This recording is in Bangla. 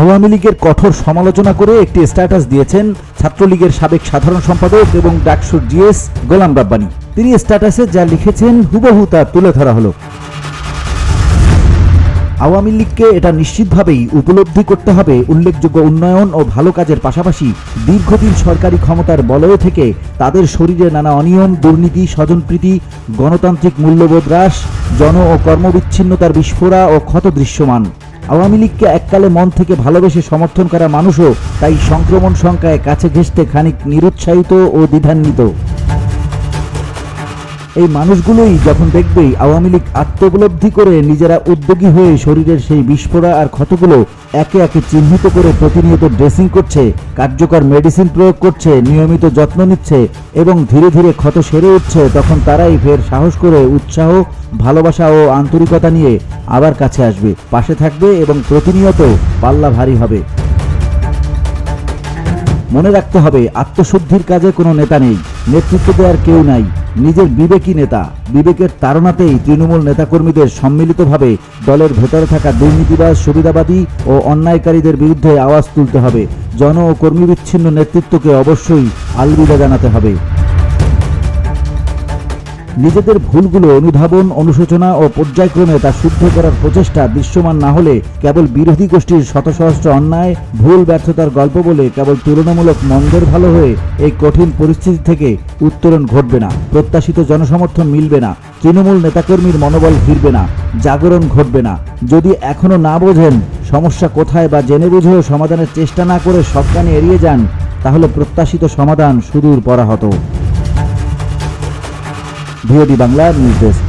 আওয়ামী লীগের কঠোর সমালোচনা করে একটি স্ট্যাটাস দিয়েছেন ছাত্রলীগের সাবেক সাধারণ সম্পাদক এবং ডাকসুর জিএস গোলাম রাব্বানী। তিনি স্ট্যাটাসে যা লিখেছেন হুবহু তা তুলে ধরা হলো। আওয়ামী লীগকে এটা নিশ্চিতভাবেই উপলব্ধি করতে হবে উল্লেখযোগ্য উন্নয়ন ও ভালো কাজের পাশাপাশি দীর্ঘদিন সরকারি ক্ষমতার বলয়ে থেকে তাদের শরীরে নানা অনিয়ম, দুর্নীতি, স্বজনপ্রীতি, গণতান্ত্রিক মূল্যবোধ হ্রাস, জন ও কর্মবিচ্ছিন্নতার বিস্ফোরা ও ক্ষত দৃশ্যমান। আওয়ামী লীগকে এককালে মন থেকে ভালোবেসে সমর্থন করা মানুষও তাই সংক্রমণ সংখ্যায় কাছে ঘেঁষতে খানিক নিরুৎসাহিত ও দ্বিধান্বিত। এই মানুষগুলোই যখন দেখবে আওয়ামী লীগ আত্মোপলব্ধি করে নিজেরা উদ্যোগী হয়ে শরীরের সেই বিস্ফোরা আর ক্ষতগুলো একে একে চিহ্নিত করে প্রতিনিয়ত ড্রেসিং করছে, কার্যকর মেডিসিন প্রয়োগ করছে, নিয়মিত যত্ন নিচ্ছে এবং ধীরে ধীরে ক্ষত সেরে উঠছে, তখন তারাই ফের সাহস করে উৎসাহ, ভালোবাসা ও আন্তরিকতা নিয়ে আবার কাছে আসবে, পাশে থাকবে এবং প্রতিনিয়ত পাল্লা ভারী হবে। মনে রাখতে হবে, আত্মশুদ্ধির কাজে কোনো নেতা নেই, নেতৃত্ব দেওয়ার কেউ নাই, নিজের বিবেকই নেতা। বিবেকের তাড়নাতেই তৃণমূল নেতাকর্মীদের সম্মিলিতভাবে দলের ভেতরে থাকা দুর্নীতিবাজ, সুবিধাবাদী ও অন্যায়কারীদের বিরুদ্ধে আওয়াজ তুলতে হবে। জন ও কর্মী বিচ্ছিন্ন নেতৃত্বকে অবশ্যই আলবিদা জানাতে হবে। নিজেদের ভুলগুলো অনুধাবন, অনুশোচনা ও পর্যায়ক্রমে তা শুদ্ধ করার প্রচেষ্টা দৃশ্যমান না হলে কেবল বিরোধী গোষ্ঠীর শতসহস্র অন্যায়, ভুল, ব্যর্থতার গল্প বলে কেবল তুলনামূলক মন্দের ভালো হয়ে এই কঠিন পরিস্থিতি থেকে উত্তরণ ঘটবে না, প্রত্যাশিত জনসমর্থন মিলবে না, তৃণমূল নেতাকর্মীর মনোবল ফিরবে না, জাগরণ ঘটবে না। যদি এখনো না বোঝেন সমস্যা কোথায় বা জেনে বুঝেও সমাধানের চেষ্টা না করে সবখানে এড়িয়ে যান, তাহলে প্রত্যাশিত সমাধান সুদূর পরাহত। VOD Bangla news desk.